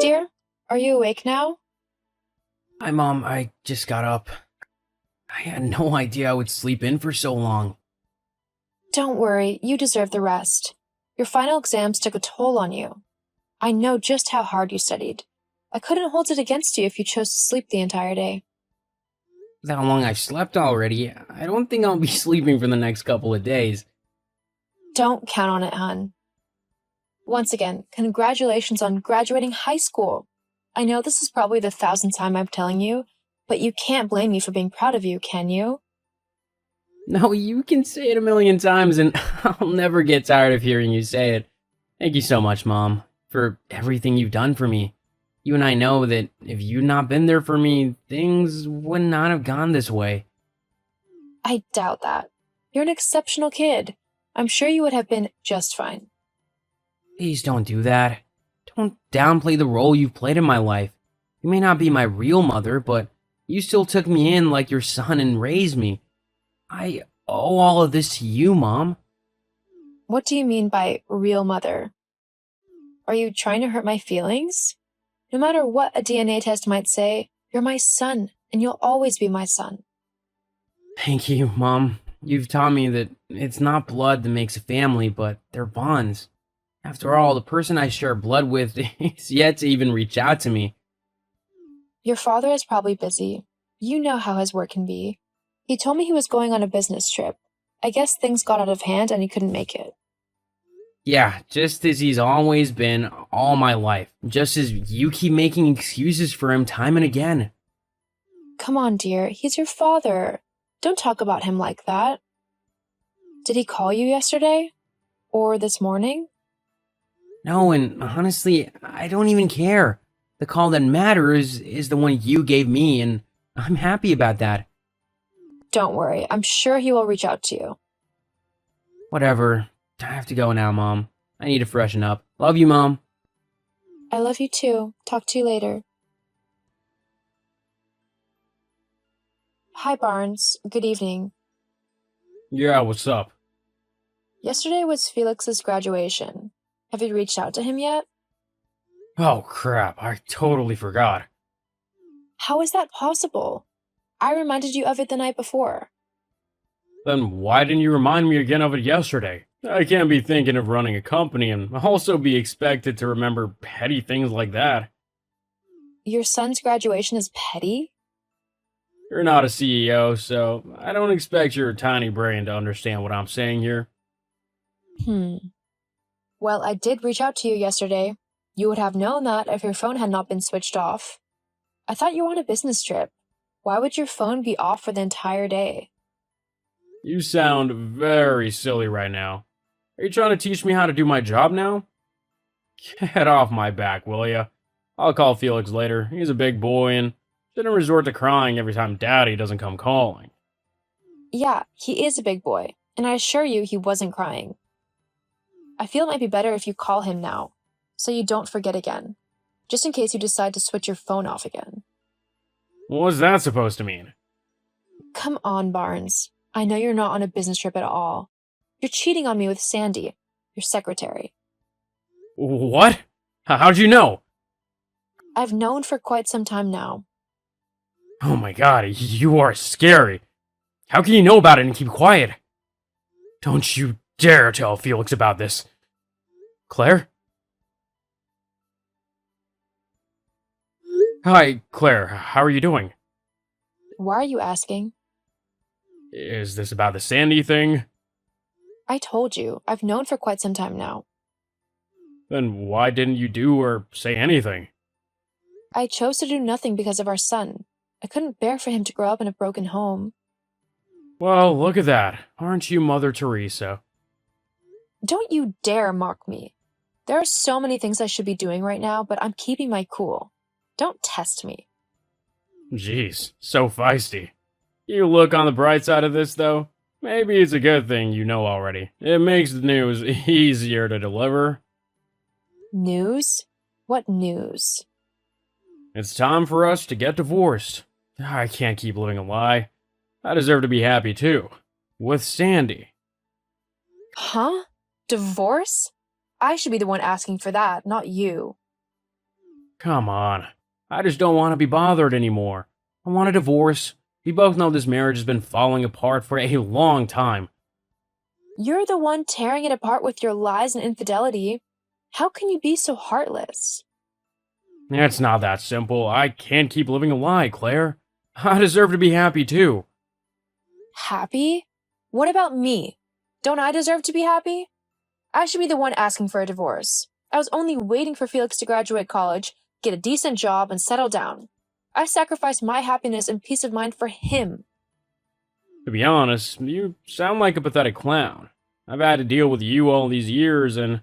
dear? Are you awake now? Hi, Mom. I just got up. I had no idea I would sleep in for so long. Don't worry, you deserve the rest. Your final exams took a toll on you. I know just how hard you studied. I couldn't hold it against you if you chose to sleep the entire day. With how long I've slept already, I don't think I'll be sleeping for the next couple of days. Don't count on it, hon. Once again, congratulations on graduating high school. I know this is probably the 1,000th time I'm telling you, but you can't blame me for being proud of you, can you? No, you can say it a million times and I'll never get tired of hearing you say it. Thank you so much, Mom, for everything you've done for me. You and I know that if you'd not been there for me, things would not have gone this way. I doubt that. You're an exceptional kid. I'm sure you would have been just fine. Please don't do that. Don't downplay the role you've played in my life. You may not be my real mother, but you still took me in like your son and raised me. I owe all of this to you, Mom. What do you mean by real mother? Are you trying to hurt my feelings? No matter what a DNA test might say, you're my son, and you'll always be my son. Thank you, Mom. You've taught me that it's not blood that makes a family, but they're bonds. After all, the person I share blood with is yet to even reach out to me. Your father is probably busy. You know how his work can be. He told me he was going on a business trip. I guess things got out of hand and he couldn't make it. Yeah, just as he's always been all my life. Just as you keep making excuses for him time and again. Come on, dear. He's your father. Don't talk about him like that. Did he call you yesterday? Or this morning? No, and honestly, I don't even care. The call that matters is the one you gave me, and I'm happy about that. Don't worry. I'm sure he will reach out to you. Whatever. I have to go now, Mom. I need to freshen up. Love you, Mom. I love you too. Talk to you later. Hi, Barnes. Good evening. Yeah, what's up? Yesterday was Felix's graduation. Have you reached out to him yet? Oh crap, I totally forgot. How is that possible? I reminded you of it the night before. Then why didn't you remind me again of it yesterday? I can't be thinking of running a company and also be expected to remember petty things like that. Your son's graduation is petty? You're not a CEO, so I don't expect your tiny brain to understand what I'm saying here. Well, I did reach out to you yesterday. You would have known that if your phone had not been switched off. I thought you were on a business trip. Why would your phone be off for the entire day? You sound very silly right now. Are you trying to teach me how to do my job now? Get off my back, will ya? I'll call Felix later. He's a big boy and shouldn't resort to crying every time Daddy doesn't come calling. Yeah, he is a big boy, and I assure you he wasn't crying. I feel it might be better if you call him now, so you don't forget again, just in case you decide to switch your phone off again. What's that supposed to mean? Come on, Barnes. I know you're not on a business trip at all. You're cheating on me with Sandy, your secretary. What? How'd you know? I've known for quite some time now. Oh my god, you are scary. How can you know about it and keep quiet? Don't you dare tell Felix about this. Claire? Hi, Claire. How are you doing? Why are you asking? Is this about the Sandy thing? I told you, I've known for quite some time now. Then why didn't you do or say anything? I chose to do nothing because of our son. I couldn't bear for him to grow up in a broken home. Well, look at that. Aren't you Mother Teresa? Don't you dare mock me. There are so many things I should be doing right now, but I'm keeping my cool. Don't test me. Jeez, so feisty. You look on the bright side of this, though. Maybe it's a good thing you know already. It makes the news easier to deliver. News? What news? It's time for us to get divorced. I can't keep living a lie. I deserve to be happy, too. With Sandy. Huh? Divorce? I should be the one asking for that, not you. Come on. I just don't want to be bothered anymore. I want a divorce. We both know this marriage has been falling apart for a long time. You're the one tearing it apart with your lies and infidelity. How can you be so heartless? It's not that simple. I can't keep living a lie, Claire. I deserve to be happy too. Happy? What about me? Don't I deserve to be happy? I should be the one asking for a divorce. I was only waiting for Felix to graduate college, get a decent job, and settle down. I sacrificed my happiness and peace of mind for him. To be honest, you sound like a pathetic clown. I've had to deal with you all these years, and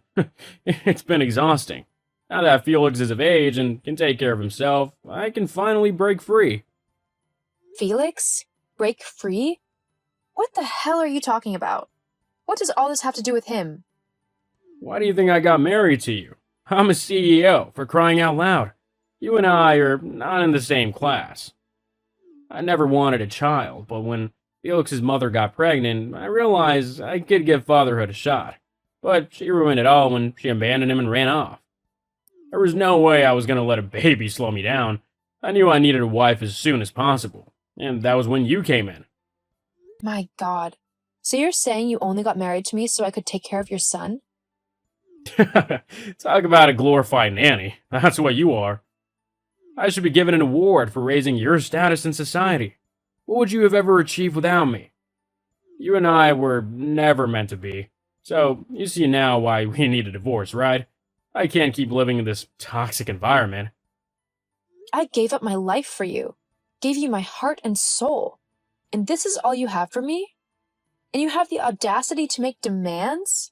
it's been exhausting. Now that Felix is of age and can take care of himself, I can finally break free. Felix? Break free? What the hell are you talking about? What does all this have to do with him? Why do you think I got married to you? I'm a CEO, for crying out loud. You and I are not in the same class. I never wanted a child, but when Felix's mother got pregnant, I realized I could give fatherhood a shot. But she ruined it all when she abandoned him and ran off. There was no way I was going to let a baby slow me down. I knew I needed a wife as soon as possible, and that was when you came in. My God. So you're saying you only got married to me so I could take care of your son? Talk about a glorified nanny. That's what you are. I should be given an award for raising your status in society. What would you have ever achieved without me? You and I were never meant to be. So, you see now why we need a divorce, right? I can't keep living in this toxic environment. I gave up my life for you, gave you my heart and soul. And this is all you have for me? And you have the audacity to make demands?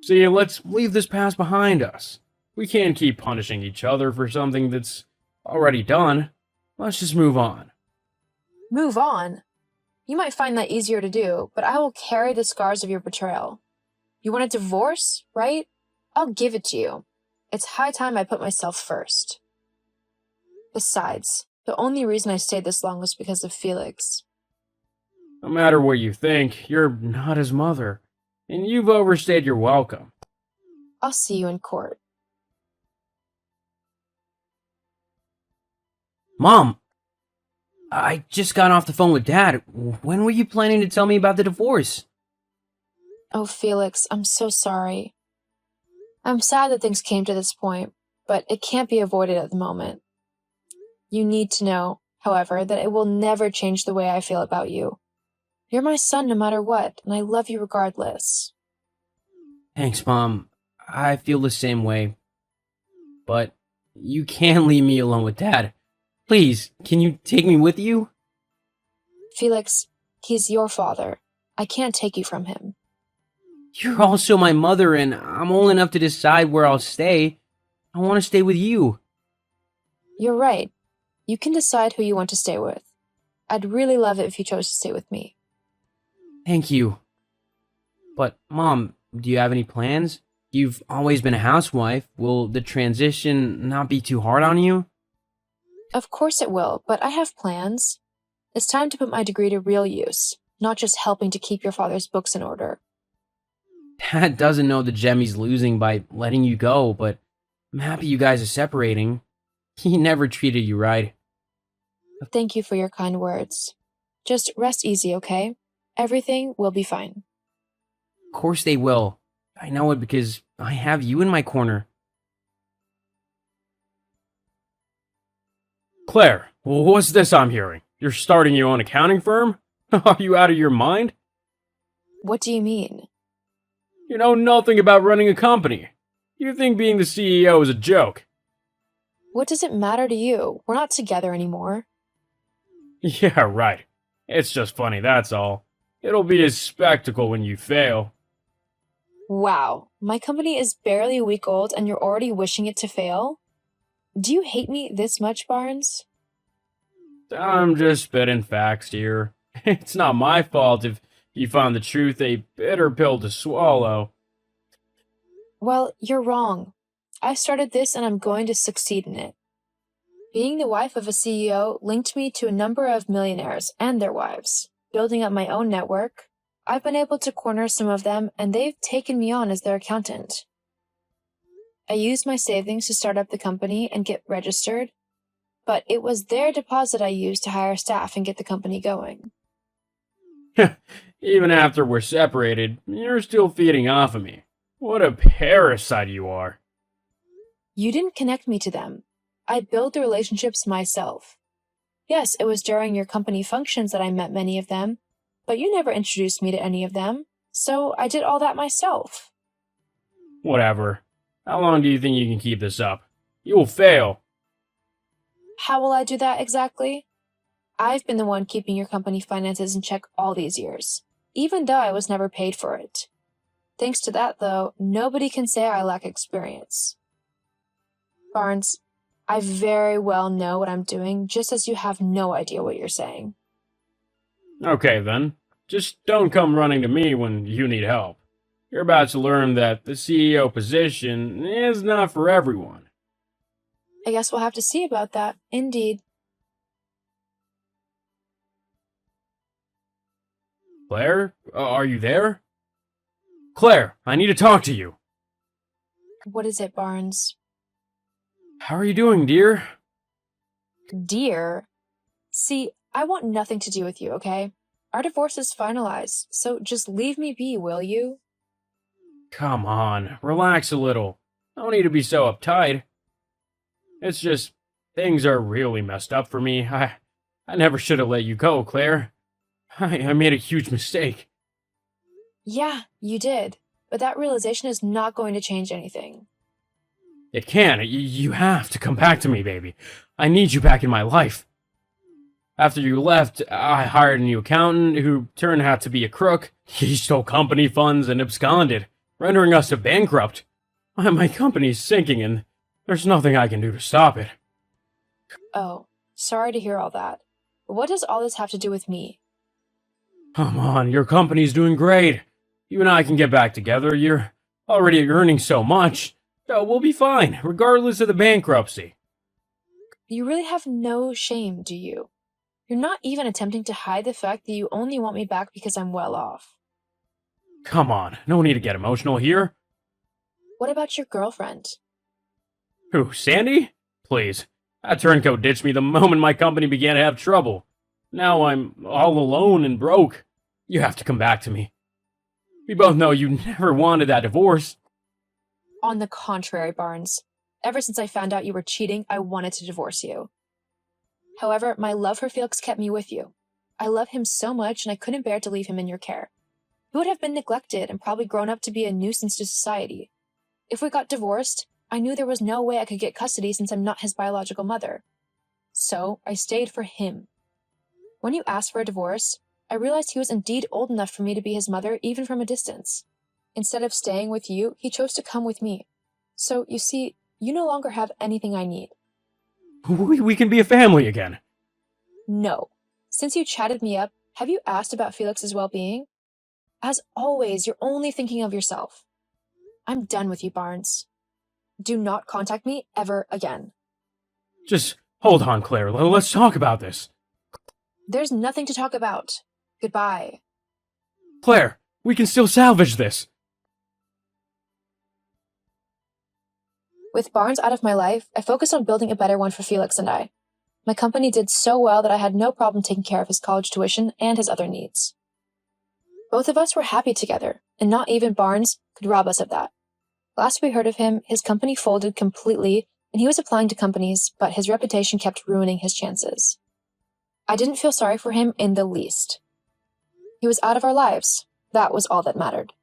See, let's leave this past behind us. We can't keep punishing each other for something that's already done. Let's just move on. Move on. You might find that easier to do, but I will carry the scars of your betrayal. You want a divorce, right? I'll give it to you. It's high time I put myself first. Besides, the only reason I stayed this long was because of Felix. No matter what you think, you're not his mother, and you've overstayed your welcome. I'll see you in court. Mom, I just got off the phone with Dad. When were you planning to tell me about the divorce? Oh, Felix, I'm so sorry. I'm sad that things came to this point, but it can't be avoided at the moment. You need to know, however, that it will never change the way I feel about you. You're my son no matter what, and I love you regardless. Thanks, Mom. I feel the same way. But you can't leave me alone with Dad. Please, can you take me with you? Felix, he's your father. I can't take you from him. You're also my mother, and I'm old enough to decide where I'll stay. I want to stay with you. You're right. You can decide who you want to stay with. I'd really love it if you chose to stay with me. Thank you. But, Mom, do you have any plans? You've always been a housewife. Will the transition not be too hard on you? Of course it will, but I have plans. It's time to put my degree to real use, not just helping to keep your father's books in order. Dad doesn't know the gem he's losing by letting you go, but I'm happy you guys are separating. He never treated you right. Thank you for your kind words. Just rest easy, okay? Everything will be fine. Of course they will. I know it because I have you in my corner. Claire, what's this I'm hearing? You're starting your own accounting firm? Are you out of your mind? What do you mean? You know nothing about running a company. You think being the CEO is a joke. What does it matter to you? We're not together anymore. Yeah, right. It's just funny, that's all. It'll be a spectacle when you fail. Wow, my company is barely a week old and you're already wishing it to fail? Do you hate me this much, Barnes? I'm just spitting facts here. It's not my fault if you found the truth a bitter pill to swallow. Well, you're wrong. I started this and I'm going to succeed in it. Being the wife of a CEO linked me to a number of millionaires and their wives. Building up my own network, I've been able to corner some of them and they've taken me on as their accountant. I used my savings to start up the company and get registered, but it was their deposit I used to hire staff and get the company going. Even after we're separated, you're still feeding off of me. What a parasite you are. You didn't connect me to them. I built the relationships myself. Yes, it was during your company functions that I met many of them, but you never introduced me to any of them, so I did all that myself. Whatever. How long do you think you can keep this up? You will fail. How will I do that exactly? I've been the one keeping your company finances in check all these years, even though I was never paid for it. Thanks to that, though, nobody can say I lack experience. Barnes, I very well know what I'm doing, just as you have no idea what you're saying. Okay then. Just don't come running to me when you need help. You're about to learn that the CEO position is not for everyone. I guess we'll have to see about that, indeed. Claire, are you there? Claire, I need to talk to you. What is it, Barnes? How are you doing, dear? Dear? See, I want nothing to do with you, okay? Our divorce is finalized, so just leave me be, will you? Come on, relax a little. No need to be so uptight. It's just, things are really messed up for me. I never should have let you go, Claire. I made a huge mistake. Yeah, you did. But that realization is not going to change anything. It can. You have to come back to me, baby. I need you back in my life. After you left, I hired a new accountant who turned out to be a crook. He stole company funds and absconded, rendering us a bankrupt. My company's sinking and there's nothing I can do to stop it. Oh, sorry to hear all that. But what does all this have to do with me? Come on, your company's doing great. You and I can get back together. You're already earning so much. So we'll be fine, regardless of the bankruptcy. You really have no shame, do you? You're not even attempting to hide the fact that you only want me back because I'm well off. Come on, no need to get emotional here. What about your girlfriend? Who, Sandy? Please. That turncoat ditched me the moment my company began to have trouble. Now I'm all alone and broke. You have to come back to me. We both know you never wanted that divorce. On the contrary, Barnes. Ever since I found out you were cheating, I wanted to divorce you. However, my love for Felix kept me with you. I love him so much and I couldn't bear to leave him in your care. He would have been neglected and probably grown up to be a nuisance to society. If we got divorced, I knew there was no way I could get custody since I'm not his biological mother. So I stayed for him. When you asked for a divorce, I realized he was indeed old enough for me to be his mother even from a distance. Instead of staying with you, he chose to come with me. So, you see, you no longer have anything I need. We can be a family again. No. Since you chatted me up, have you asked about Felix's well-being? As always, you're only thinking of yourself. I'm done with you, Barnes. Do not contact me ever again. Just hold on, Claire. Let's talk about this. There's nothing to talk about. Goodbye. Claire, we can still salvage this. With Barnes out of my life, I focused on building a better one for Felix and I. My company did so well that I had no problem taking care of his college tuition and his other needs. Both of us were happy together, and not even Barnes could rob us of that. Last we heard of him, his company folded completely, and he was applying to companies, but his reputation kept ruining his chances. I didn't feel sorry for him in the least. He was out of our lives. That was all that mattered.